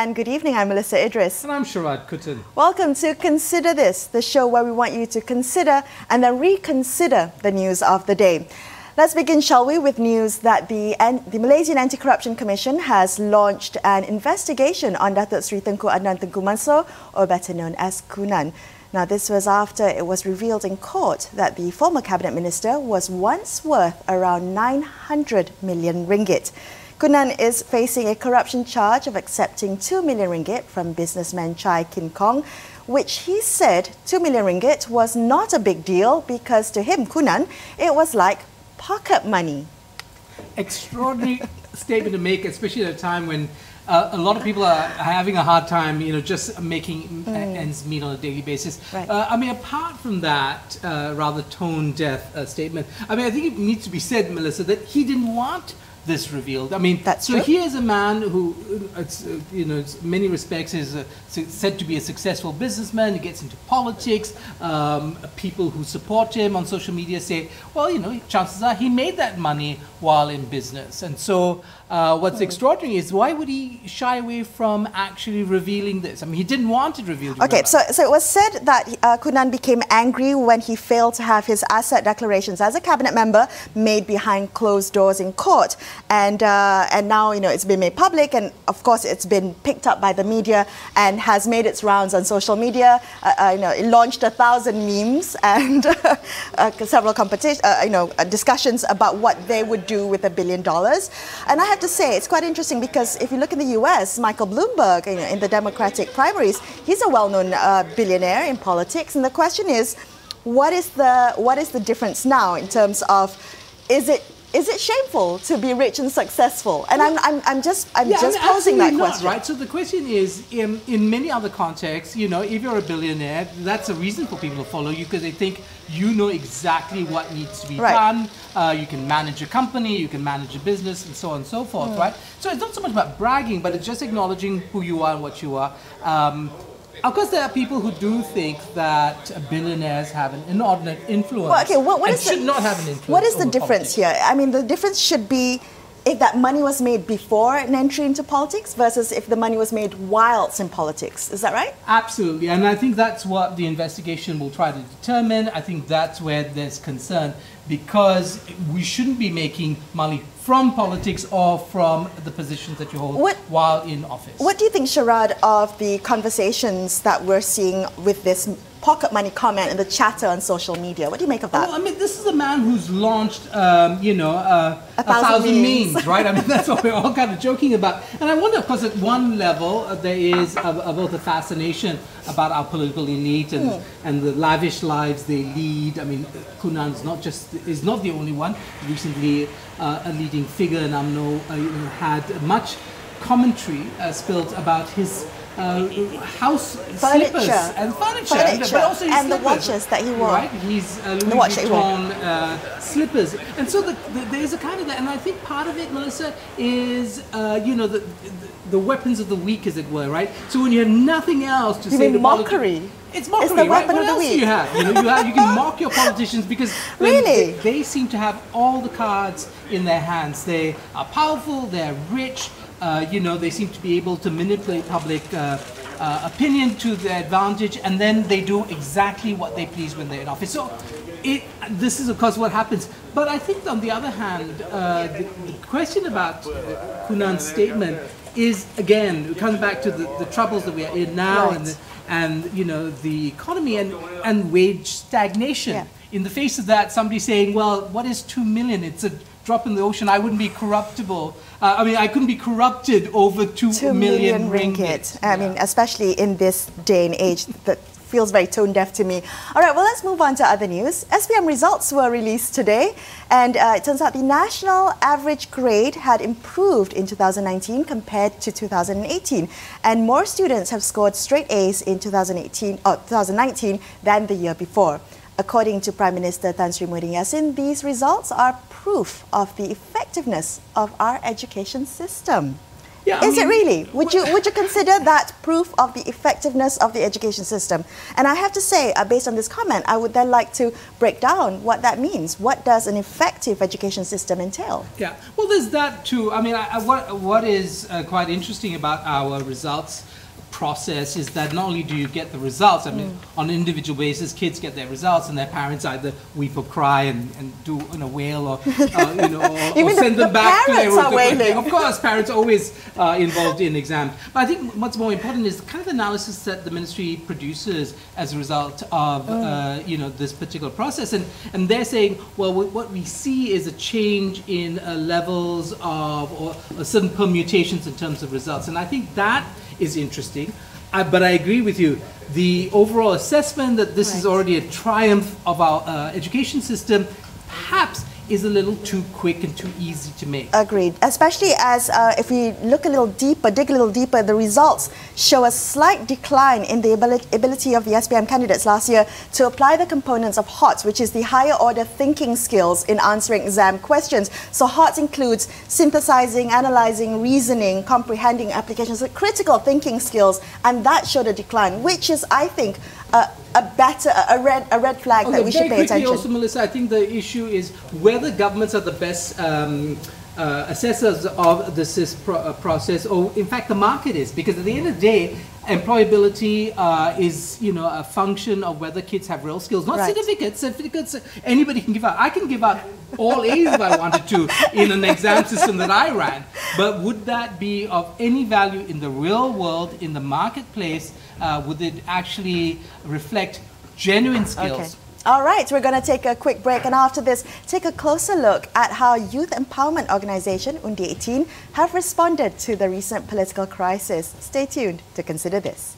and good evening. I'm Melisa Idris. And I'm Sharaad Kuttan. Welcome to Consider This, the show where we want you to consider and then reconsider the news of the day. Let's begin, shall we, with news that the Malaysian Anti-Corruption Commission has launched an investigation on Datuk Seri Tengku Adnan Tengku Mansor, or better known as Kuttan. Now, this was after it was revealed in court that the former cabinet minister was once worth around 900 million ringgit. Kuttan is facing a corruption charge of accepting 2 million ringgit from businessman Chai Kin Kong, which he said 2 million ringgit was not a big deal because to him, Kuttan, it was like pocket money. Extraordinary statement to make, especially at a time when a lot of people are having a hard time, just making ends meet on a daily basis. Right. I mean, apart from that rather tone-deaf statement, I mean, I think it needs to be said, Melisa, that he didn't want this revealed. I mean, that's so true. Here's a man who, in many respects, is said to be a successful businessman. He gets into politics. People who support him on social media say, well, chances are he made that money while in business. And so what's extraordinary is why would he shy away from actually revealing this? I mean, he didn't want it revealed. Okay, so it was said that Kuttan became angry when he failed to have his asset declarations as a cabinet member made behind closed doors in court. And now, it's been made public, and of course it's been picked up by the media and has made its rounds on social media. It launched 1,000 memes and several discussions about what they would do with $1 billion. And I have to say, it's quite interesting because if you look in the US, Michael Bloomberg, in the Democratic primaries, he's a well-known billionaire in politics. And the question is, what is the difference now in terms of, is it shameful to be rich and successful? And I'm just posing that question. Right. So the question is, in many other contexts, if you're a billionaire, that's a reason for people to follow you because they think you know exactly what needs to be done. You can manage a company, you can manage a business, and so on and so forth. Right. So it's not so much about bragging, but it's just acknowledging who you are and what you are. Of course, there are people who do think that billionaires have an inordinate influence and should not have an influence. What is the difference here? I mean, the difference should be if that money was made before an entry into politics versus if the money was made whilst in politics. Is that right? Absolutely. And I think that's what the investigation will try to determine. I think that's where there's concern because we shouldn't be making money from politics or from the positions that you hold while in office. What do you think, Sharaad, of the conversations that we're seeing with this pocket money comment and the chatter on social media? What do you make of that? Well, I mean, this is a man who's launched, a thousand memes, right? I mean, that's what we're all kind of joking about. And I wonder, of course, at one level, there is both a fascination about our political elite and the lavish lives they lead. I mean, Kuttan is not the only one. Recently, a leading figure in UMNO had much commentary spilled about his house slippers and furniture but also his and slippers, the watches that he wore. Right, his Louis Vuitton slippers, and so there's a kind of that, and I think part of it, Melisa, is the weapons of the weak, as it were, right? So when you have nothing else to say, mockery. It's mockery, it's the right? weapon What of the else weak. do you have? You can mock your politicians because they seem to have all the cards in their hands. They are powerful. They're rich. They seem to be able to manipulate public opinion to their advantage, and then they do exactly what they please when they're in office. So this is, of course, what happens. But I think, on the other hand, the question about Kuttan's statement is, again, coming back to the troubles that we are in now, and the economy and wage stagnation. Yeah. In the face of that, somebody saying, well, what is 2 million? It's a drop in the ocean. I wouldn't be corruptible. I couldn't be corrupted over 2 million ringgit. I mean, especially in this day and age, that feels very tone deaf to me. All right, well, let's move on to other news. SPM results were released today, and it turns out the national average grade had improved in 2019 compared to 2018, and more students have scored straight A's in 2019 than the year before. According to Prime Minister Tan Sri Muhyiddin Yassin, these results are proof of the effectiveness of our education system. Yeah, Is it really? Would you consider that proof of the effectiveness of the education system? And I have to say, based on this comment, I would then like to break down what that means. What does an effective education system entail? Yeah, well, there's that too. I mean, what is quite interesting about our results process is that not only do you get the results, I mean, on an individual basis, kids get their results and their parents either weep or cry and do wail or, or send them back to their parents are wailing. Of course, parents are always involved in exams. But I think what's more important is the kind of analysis that the ministry produces as a result of, this particular process. And they're saying, well, what we see is a change in levels of, or certain permutations in terms of results. And I think that is interesting, but I agree with you. The overall assessment that this is already a triumph of our education system perhaps is a little too quick and too easy to make. Agreed. Especially as if we look a little deeper, dig a little deeper, the results show a slight decline in the ability of the SPM candidates last year to apply the components of HOTS, which is the higher order thinking skills in answering exam questions. So HOTS includes synthesizing, analyzing, reasoning, comprehending applications, so critical thinking skills, and that showed a decline, which is, I think, a red flag that we should pay attention. Also, Melisa, I think the issue is whether governments are the best assessors of this process, or in fact the market is, because at the end of the day, employability is a function of whether kids have real skills, not certificates. Certificates anybody can give out. I can give out all A's if I wanted to in an exam system that I ran, but would that be of any value in the real world, in the marketplace? Would it actually reflect genuine skills? Okay. All right, we're going to take a quick break, and after this, take a closer look at how youth empowerment organisation Undi 18 have responded to the recent political crisis. Stay tuned to consider this.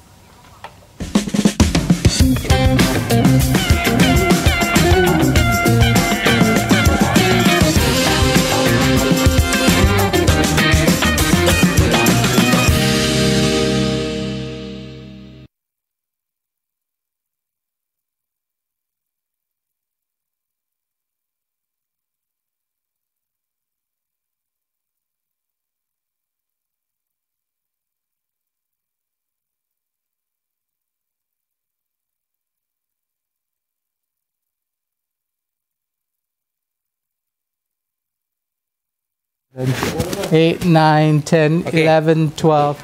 Eight, 9, 10, 11, 12,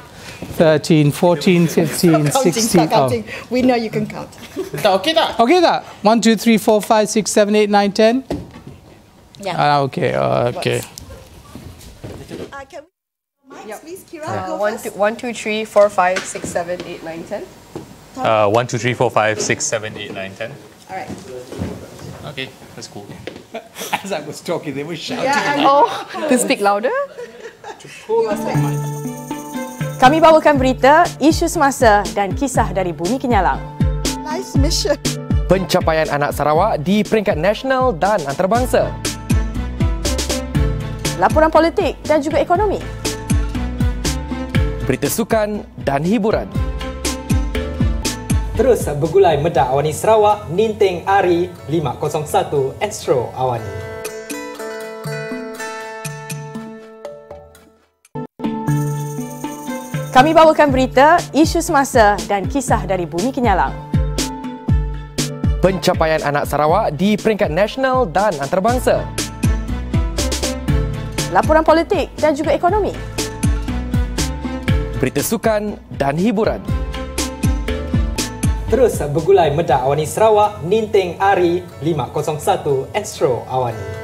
13, 14, 15, 16. Counting. We know you can count. Okay tak? Okay tak? 1, 2, 3, 4, 5, 6, 7, 8, 9, 10? Yeah. Okay. Can we mics, please, Qyira, go first. 1, 2, 3, 4, 5, 6, 7, 8, 9, 10. 1, 2, 3, 4, 5, 6, 7, 8, 9, 10. All right. Okay, that's cool. As I was talking, they were shouting. To speak louder. Kami bawakan berita, isu semasa dan kisah dari bumi kenyalang. Nice mission. Pencapaian anak Sarawak di peringkat nasional dan antarabangsa. Laporan politik dan juga ekonomi. Berita sukan dan hiburan. Terus bergulai medak AWANI Sarawak, Ninteng Ari 501 Astro AWANI. Kami bawakan berita, isu semasa dan kisah dari bumi kenyalang. Pencapaian anak Sarawak di peringkat nasional dan antarabangsa. Laporan politik dan juga ekonomi. Berita sukan dan hiburan. Terus bergulai medak AWANI Sarawak, Ninteng Ari 501 Astro AWANI.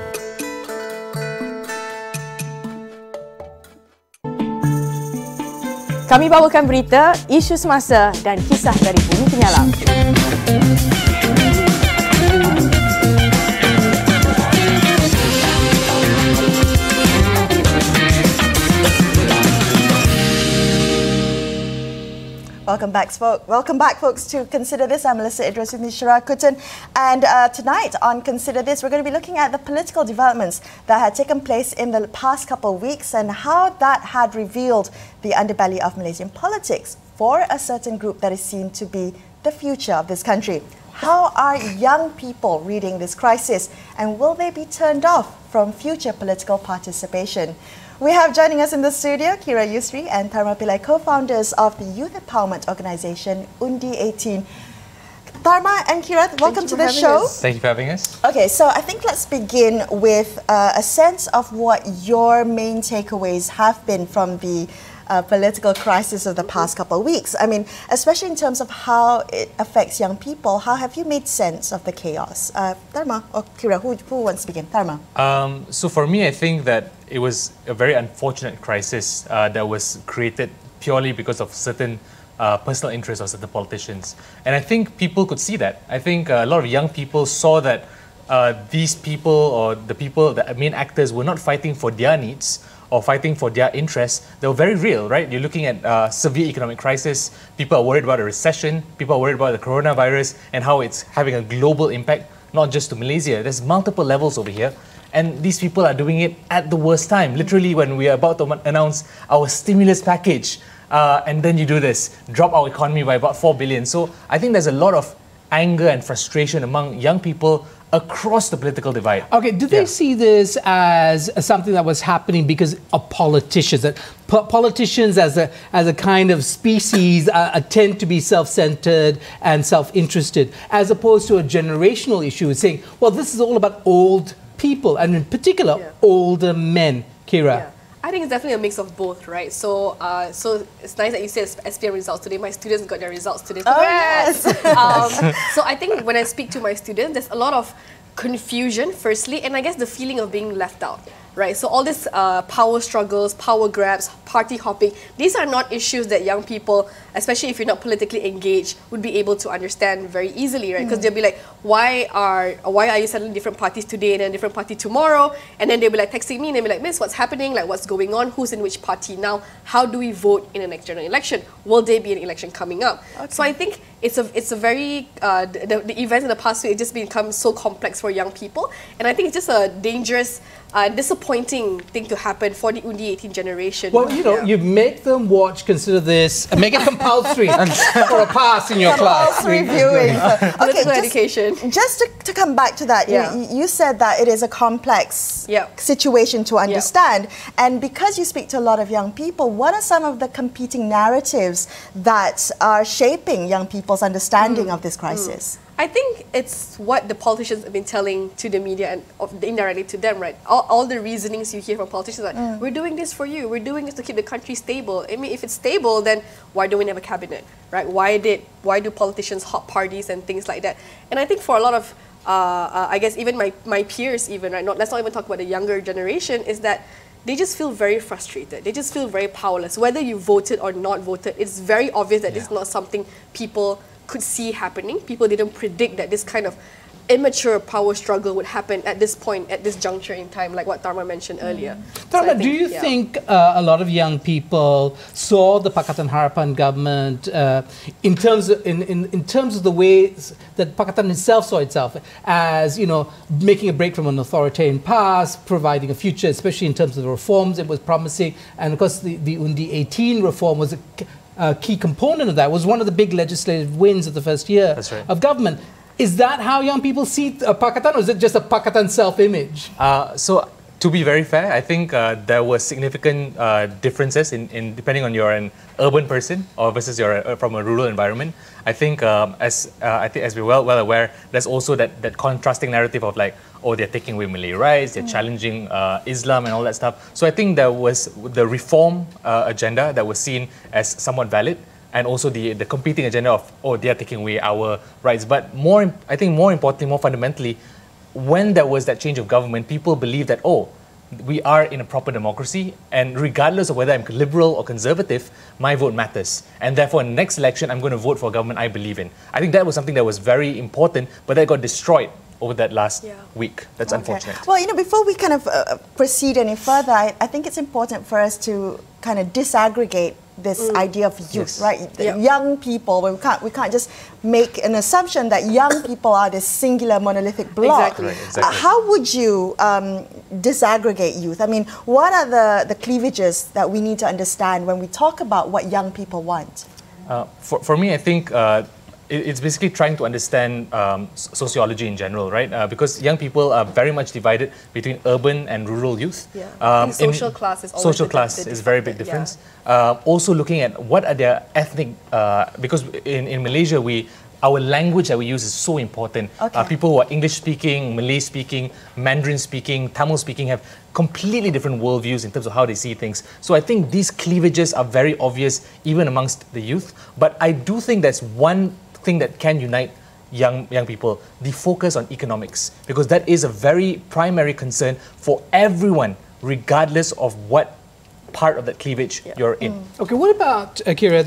Kami bawakan berita, isu semasa dan kisah dari bumi kenyalang. Welcome back, folks, to Consider This. I'm Melisa, Idris with me, Sharaad, Kuttan. And tonight on Consider This, we're going to be looking at the political developments that had taken place in the past couple of weeks and how that had revealed the underbelly of Malaysian politics for a certain group that is seen to be the future of this country. How are young people reading this crisis, and will they be turned off from future political participation? We have joining us in the studio Qyira, Yusri and Tharma Pillai, co-founders of the youth empowerment organisation Undi 18. Tharma and Qyira, welcome to the show. Thank you for having us. Okay, so I think let's begin with a sense of what your main takeaways have been from the political crisis of the past couple of weeks. I mean, especially in terms of how it affects young people, how have you made sense of the chaos? Tharma or Qyira, who wants to begin? Tharma. So for me, I think that it was a very unfortunate crisis that was created purely because of certain personal interests of certain politicians. And I think people could see that. I think a lot of young people saw that these people or the main actors were not fighting for their needs or fighting for their interests. They were very real, right? You're looking at severe economic crisis. People are worried about a recession. People are worried about the coronavirus and how it's having a global impact, not just to Malaysia. There's multiple levels over here. And these people are doing it at the worst time. Literally when we are about to announce our stimulus package, and then you do this, drop our economy by about 4 billion. So I think there's a lot of anger and frustration among young people across the political divide. Okay, do they see this as something that was happening because of politicians? That politicians as a kind of species tend to be self-centered and self-interested, as opposed to a generational issue, saying, well, this is all about old people, and in particular, older men. Qyira. I think it's definitely a mix of both, right? So, so it's nice that you said SPM results today. My students got their results today. Oh, yes. So I think when I speak to my students, there's a lot of confusion, firstly, and I guess the feeling of being left out, right? So all this power struggles, power grabs, party hopping, these are not issues that young people, especially if you're not politically engaged, would be able to understand very easily, right? Because they'll be like, why are you selling different parties today and then different party tomorrow? And then they'll be like texting me and they'll be like, Miss, what's happening? Like, what's going on? Who's in which party now? How do we vote in the next general election? Will there be an election coming up? Okay. So I think it's a very, the events in the past week, it just become so complex for young people. And I think it's just a dangerous, disappointing thing to happen for the Undi 18 generation. Well, you know, you make them watch, consider this, and make it compulsory for a pass in your class. Compulsory viewing. Political education. Just to come back to that, you said that it is a complex situation to understand. And because you speak to a lot of young people, what are some of the competing narratives that are shaping young people's understanding of this crisis? I think it's what the politicians have been telling to the media and indirectly to them, right? All the reasonings you hear from politicians are, we're doing this for you, we're doing this to keep the country stable. I mean, if it's stable, then why don't we have a cabinet, right? Why do politicians hop parties and things like that? And I think for a lot of, I guess even my peers even, right? Let's not even talk about the younger generation, is that they just feel very frustrated. They just feel very powerless. Whether you voted or not voted, it's very obvious that this is not something people could see happening. People didn't predict that this kind of immature power struggle would happen at this point, at this juncture in time, like what Tharma mentioned earlier. Tharma, do you think a lot of young people saw the Pakatan Harapan government in terms of the ways that Pakatan itself saw itself as, you know, making a break from an authoritarian past, providing a future, especially in terms of the reforms it was promising, and of course the Undi 18 reform was a key component of that, was one of the big legislative wins of the first year of government. Is that how young people see Pakatan, or is it just a Pakatan self-image? So, to be very fair, I think there were significant differences in depending on you're an urban person or versus you're from a rural environment. I think as we're well aware, there's also that contrasting narrative of like, oh, they're taking away Malay rights, they're challenging Islam and all that stuff. So I think there was the reform agenda that was seen as somewhat valid, and also the competing agenda of, oh, they're taking away our rights. But I think more importantly, more fundamentally, when there was that change of government, people believed that, oh, we are in a proper democracy, and regardless of whether I'm liberal or conservative, my vote matters. And therefore, in the next election, I'm going to vote for a government I believe in. I think that was something that was very important, but that got destroyed over that last week. That's unfortunate. Well, you know, before we kind of proceed any further, I think it's important for us to kind of disaggregate this idea of youth, right? Young people. We can't just make an assumption that young people are this singular monolithic block. Exactly. How would you disaggregate youth? I mean, what are the cleavages that we need to understand when we talk about what young people want? For me, I think it's basically trying to understand sociology in general, right? Because young people are very much divided between urban and rural youth. Yeah. I think social class is always social class is a very big difference. Yeah. Also looking at what are their ethnic, because in Malaysia our language that we use is so important. Okay. People who are English speaking, Malay speaking, Mandarin speaking, Tamil speaking have completely different worldviews in terms of how they see things. So I think these cleavages are very obvious even amongst the youth. But I do think there's one thing that can unite young people, the focus on economics, because that is a very primary concern for everyone, regardless of what part of that cleavage you're in. Okay, what about, Qyira,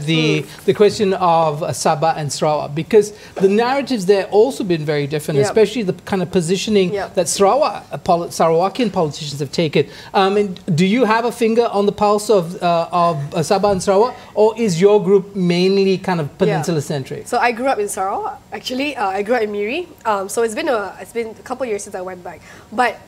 the question of Sabah and Sarawak? Because the narratives there also been very different, especially the kind of positioning that Sarawakian politicians have taken. And do you have a finger on the pulse of Sabah and Sarawak, or is your group mainly kind of peninsula-centric? So I grew up in Sarawak, actually. I grew up in Miri. So it's been a couple of years since I went back. But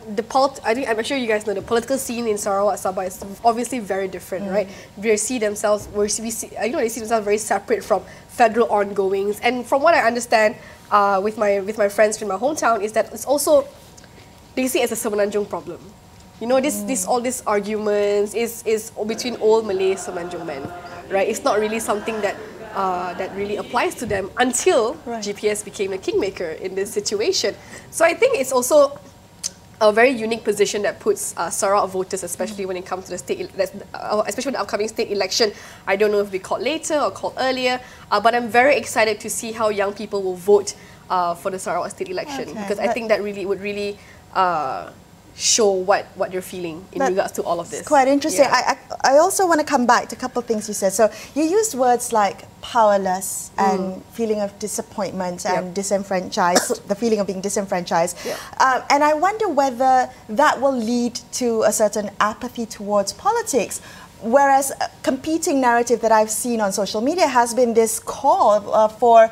I'm sure you guys know the political scene in Sarawak, Sabah is obviously very different, right? They see themselves very separate from federal ongoings. And from what I understand with my friends in my hometown is that it's also, they see it as a Semenanjung problem. You know, all these arguments is between old Malay Semenanjung men, right? It's not really something that really applies to them until GPS became a kingmaker in this situation. So I think it's also a very unique position that puts Sarawak voters, especially when it comes to the especially the upcoming state election. I don't know if we called later or called earlier, but I'm very excited to see how young people will vote for the Sarawak state election, because I think that would really show what you're feeling in regards to all of this. It's quite interesting. I also want to come back to a couple of things you said. So you used words like powerless and feeling of disappointment and disenfranchised, the feeling of being disenfranchised. And I wonder whether that will lead to a certain apathy towards politics. Whereas a competing narrative that I've seen on social media has been this call for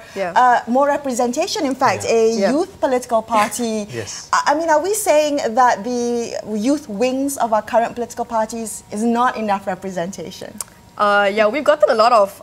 more representation. In fact, a youth political party. I mean, are we saying that the youth wings of our current political parties is not enough representation? Yeah, we've gotten a lot of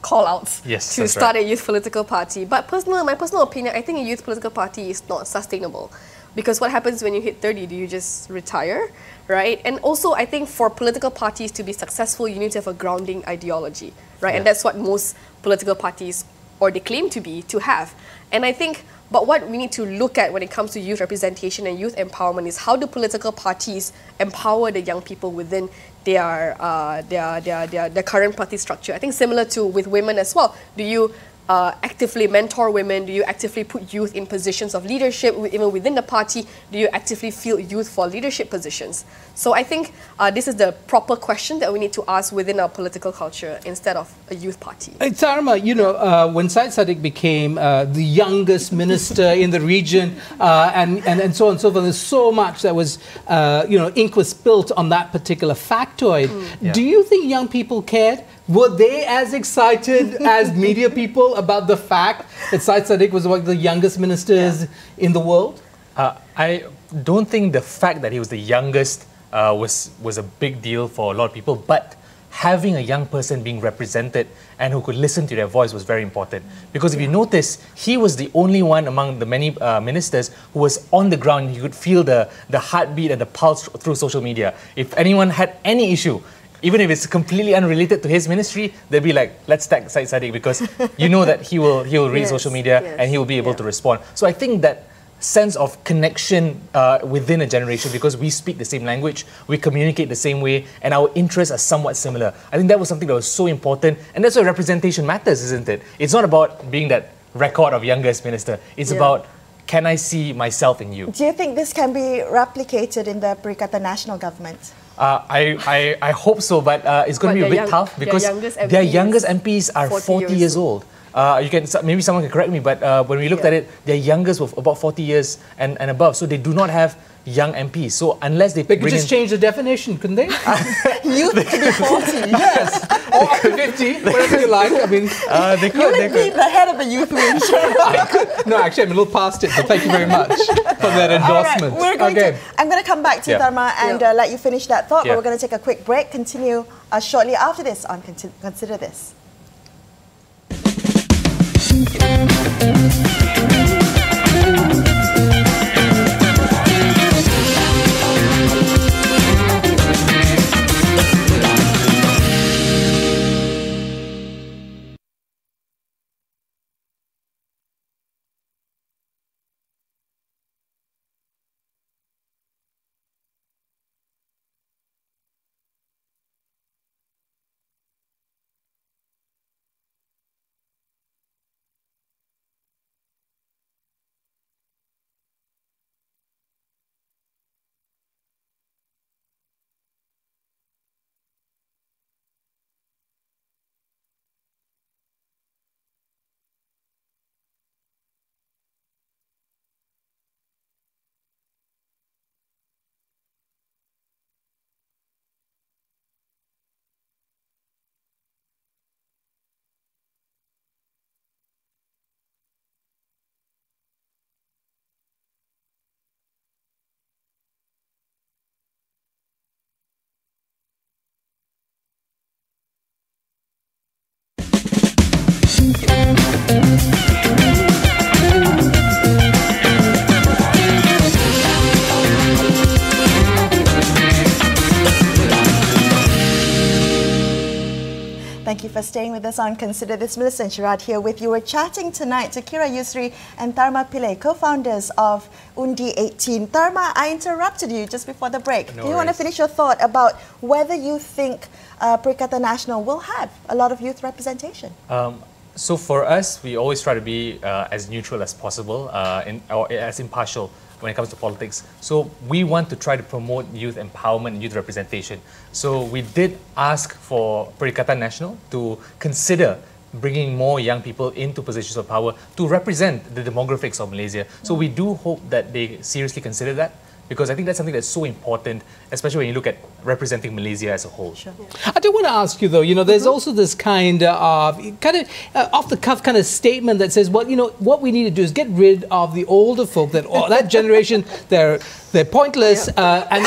call-outs to start a youth political party. But my personal opinion, I think a youth political party is not sustainable. Because what happens when you hit 30? Do you just retire, right? And also, I think for political parties to be successful, you need to have a grounding ideology, right? And that's what most political parties, or they claim to have. And I think, but what we need to look at when it comes to youth representation and youth empowerment is how do political parties empower the young people within their current party structure. I think similar to with women as well. Do you actively mentor women? Do you actively put youth in positions of leadership even within the party? Do you actively field youth for leadership positions? So I think this is the proper question that we need to ask within our political culture instead of a youth party. Tharma, you know, when Syed Saddiq became the youngest minister in the region and so on and so forth, there's so much that was, you know, ink was spilt on that particular factoid. Do you think young people cared? Were they as excited as media people about the fact that Syed Saddiq was one of the youngest ministers in the world? I don't think the fact that he was the youngest was a big deal for a lot of people, but having a young person being represented and who could listen to their voice was very important. Because if you notice, he was the only one among the many ministers who was on the ground. You could feel the heartbeat and the pulse through social media. If anyone had any issue, even if it's completely unrelated to his ministry, they'll be like, let's tag Syed Saddiq, because you know that he will read social media and he will be able to respond. So I think that sense of connection within a generation, because we speak the same language, we communicate the same way, and our interests are somewhat similar. I think that was something that was so important, and that's why representation matters, isn't it? It's not about being that record of youngest minister. It's about, can I see myself in you? Do you think this can be replicated in the Perikatan national government? I hope so, but it's going to be a bit tough because their youngest MPs are 40 years old. Maybe someone can correct me, but when we looked at it, their youngest were about 40 years and above, so they do not have young MPs. So unless they could just change the definition, couldn't they? Youth to be 40. Yes, or up to 50, whatever you like. I mean, they could. You would be the head of a youth wing. No, actually, I'm a little past it, but thank you very much for that endorsement. Right, I'm going to come back to Tharma and let you finish that thought, but we're going to take a quick break. Continue shortly after this on Consider This. Thank you for staying with us on Consider This. Melisa and Sharaad here with you. We're chatting tonight to Qyira, Yusri and Tharma Pillai, co-founders of Undi 18. Tharma, I interrupted you just before the break. No Do you want to worries. finish your thought about whether you think Perikatan Nasional will have a lot of youth representation? So for us, we always try to be as neutral as possible or as impartial when it comes to politics. So we want to try to promote youth empowerment and youth representation. So we did ask for Perikatan Nasional to consider bringing more young people into positions of power to represent the demographics of Malaysia. So we do hope that they seriously consider that, because I think that's something that's so important, especially when you look at representing Malaysia as a whole. Sure. I do want to ask you though, there's also this kind of off the cuff kind of statement that says, well, what we need to do is get rid of the older folk, that generation, they're pointless, and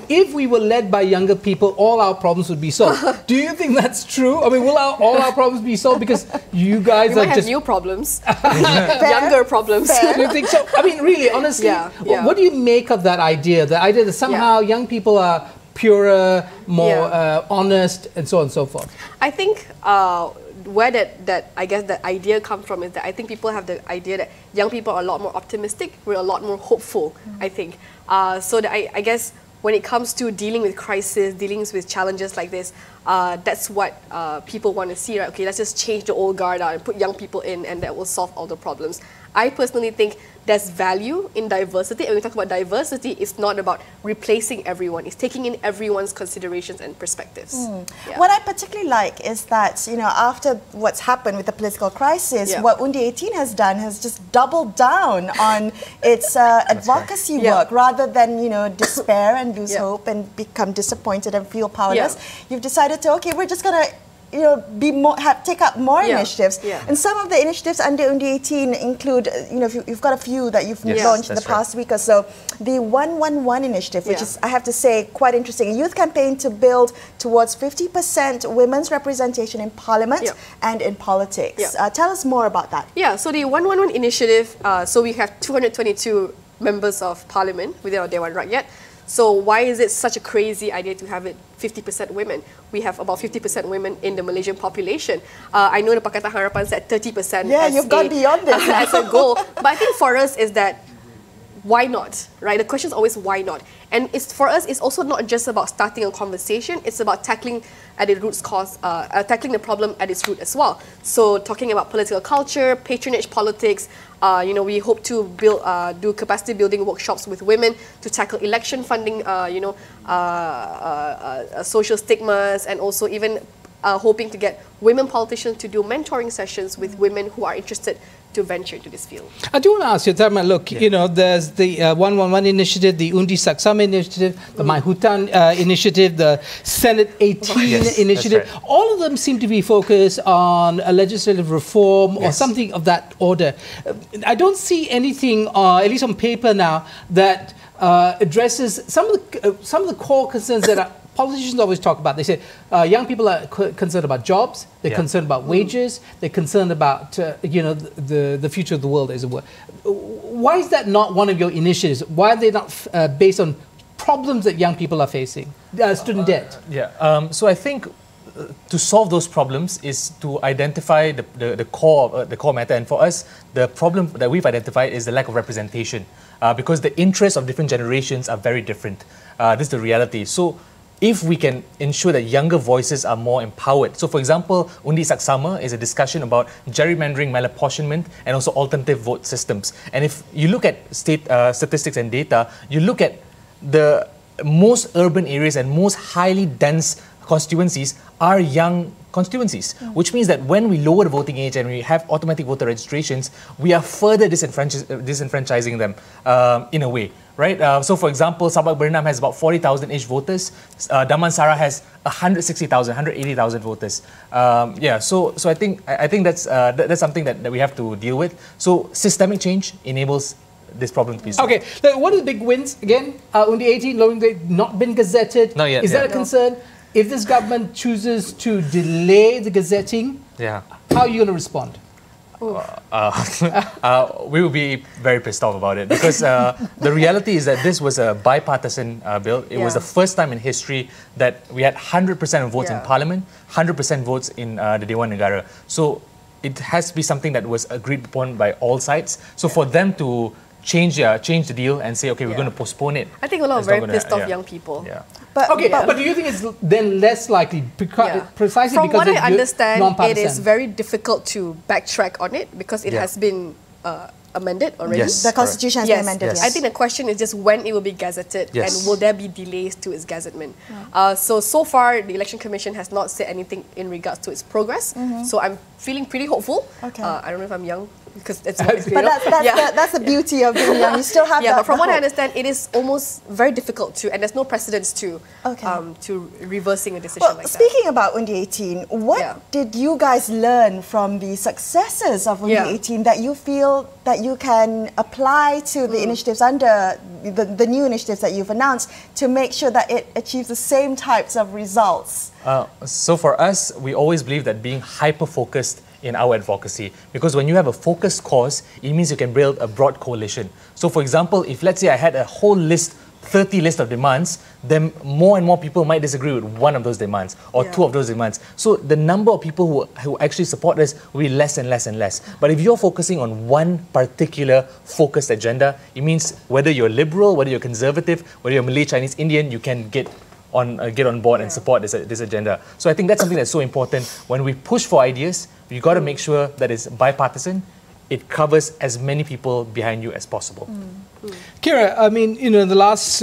if we were led by younger people, all our problems would be solved. Do you think that's true? I mean, will all our problems be solved because you guys We are might just have new problems, younger problems. Do you think so? I mean, really, honestly, Yeah. what do you make of that idea? The idea that somehow young people are purer, more honest, and so on and so forth. I think where that I guess that idea comes from is that I think people have the idea that young people are a lot more optimistic, we're a lot more hopeful, I think. So that I guess when it comes to dealing with crisis, dealing with challenges like this, that's what people want to see, right? Okay, let's just change the old guard out and put young people in, and that will solve all the problems. I personally think there's value in diversity, and when we talk about diversity, it's not about replacing everyone, it's taking in everyone's considerations and perspectives. Yeah. What I particularly like is that, after what's happened with the political crisis, what Undi 18 has done has just doubled down on its advocacy work, rather than, despair and lose hope and become disappointed and feel powerless. You've decided to, okay, we're just going to take up more initiatives. And some of the initiatives under Undi 18 include, you've got a few that you've launched in the past week or so. The 111 initiative, which is, I have to say, quite interesting. A youth campaign to build towards 50% women's representation in parliament and in politics. Tell us more about that. Yeah, so the 111 initiative, so we have 222 members of parliament within our Dewan Rakyat. So why is it such a crazy idea to have it 50% women? We have about 50% women in the Malaysian population. I know the Pakatan Harapan said 30%. Yeah, you've gone beyond this as a goal. But I think for us is that, why not, right? The question is always why not? And for us, it's also not just about starting a conversation, it's about tackling at its root cause, tackling the problem at its root as well. So talking about political culture, patronage politics, we hope to do capacity building workshops with women to tackle election funding, social stigmas, and also even hoping to get women politicians to do mentoring sessions with women who are interested to venture into this field. I do want to ask you, Tharma, look, there's the 111 initiative, the Undi Saksama initiative, the My Hutan initiative, the Senate 18 initiative. Right. All of them seem to be focused on a legislative reform or something of that order. I don't see anything, at least on paper now, that addresses some of the core concerns that are politicians always talk about, they say young people are concerned about jobs, they're concerned about wages, they're concerned about the future of the world, as it were. Why is that not one of your initiatives? Why are they not based on problems that young people are facing? Student debt. So I think to solve those problems is to identify the core matter. And for us, the problem that we've identified is the lack of representation, because the interests of different generations are very different. This is the reality. So if we can ensure that younger voices are more empowered. So for example, Undi Saksama is a discussion about gerrymandering, malapportionment, and also alternative vote systems. And if you look at state statistics and data, you look at the most urban areas and most highly dense constituencies are young constituencies, which means that when we lower the voting age and we have automatic voter registrations, we are further disenfranchising them in a way, right? So for example, Sabak Bernam has about 40,000-ish voters. Damansara has 160,000, 180,000 voters. So I think that's something that we have to deal with. So systemic change enables this problem to be solved. Okay, now, what are the big wins again? Undi 18, lowering the not been gazetted. Not yet. Is that a concern? If this government chooses to delay the gazetting, how are you going to respond? We will be very pissed off about it, because the reality is that this was a bipartisan bill. It was the first time in history that we had 100% of votes in Parliament, 100% votes in the Dewan Negara. So it has to be something that was agreed upon by all sides. So for them to change the deal and say, okay, we're going to postpone it. I think a lot of very pissed off young people. But do you think it's then less likely precisely From because what I understand, it is non-partisan? very difficult to backtrack on it because it has been amended already. Yes, The constitution has been amended. I think the question is just when it will be gazetted and will there be delays to its gazettement. So far, the Election Commission has not said anything in regards to its progress. So I'm feeling pretty hopeful. I don't know if I'm young, because it's not But that's the beauty of being young. You still have that. but from what I hope. understand, it is almost very difficult to, and there's no precedence to reversing a decision like that. Speaking about Undi 18, what did you guys learn from the successes of Undi 18 that you feel that you can apply to the initiatives under the new initiatives that you've announced to make sure that it achieves the same types of results? So for us, we always believe that being hyper-focused in our advocacy, because when you have a focused cause, it means you can build a broad coalition. So for example, if let's say I had a whole list, 30 list of demands, then more and more people might disagree with one of those demands or two of those demands. So the number of people who actually support us will be less and less and less. But if you're focusing on one particular focused agenda, it means whether you're liberal, whether you're conservative, whether you're Malay, Chinese, Indian, you can get on board and support this agenda. So I think that's something that's so important. When we push for ideas, you got to make sure that it's bipartisan. It covers as many people behind you as possible. Qyira, I mean, in the last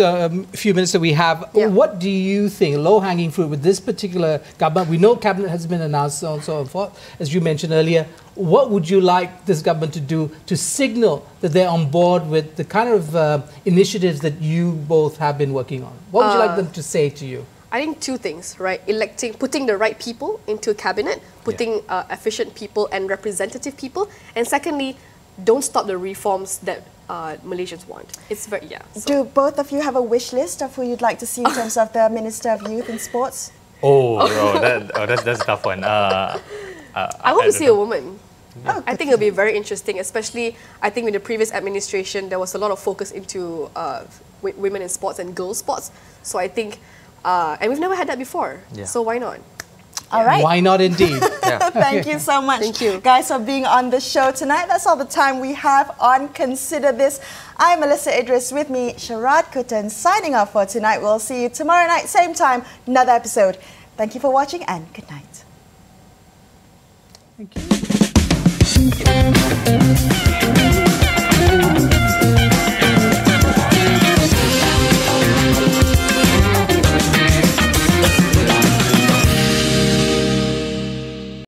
few minutes that we have, what do you think, low-hanging fruit with this particular government? We know cabinet has been announced, so on and so forth, as you mentioned earlier. What would you like this government to do to signal that they're on board with the kind of initiatives that you both have been working on? What would you like them to say to you? I think two things, right? Putting the right people into a cabinet, putting efficient people and representative people, and secondly, don't stop the reforms that Malaysians want. It's very Do both of you have a wish list of who you'd like to see in terms of the Minister of Youth and Sports? That's a tough one. I hope to see a woman. I think it'll be very interesting, especially I think with the previous administration there was a lot of focus into women in sports and girls sports. So I think, and we've never had that before. So why not? All right. Why not indeed? Thank you so much. Thank you. Guys, for being on the show tonight. That's all the time we have on Consider This. I'm Melisa Idris, with me, Sharaad, Kuttan, signing off for tonight. We'll see you tomorrow night, same time, another episode. Thank you for watching and good night. Thank you.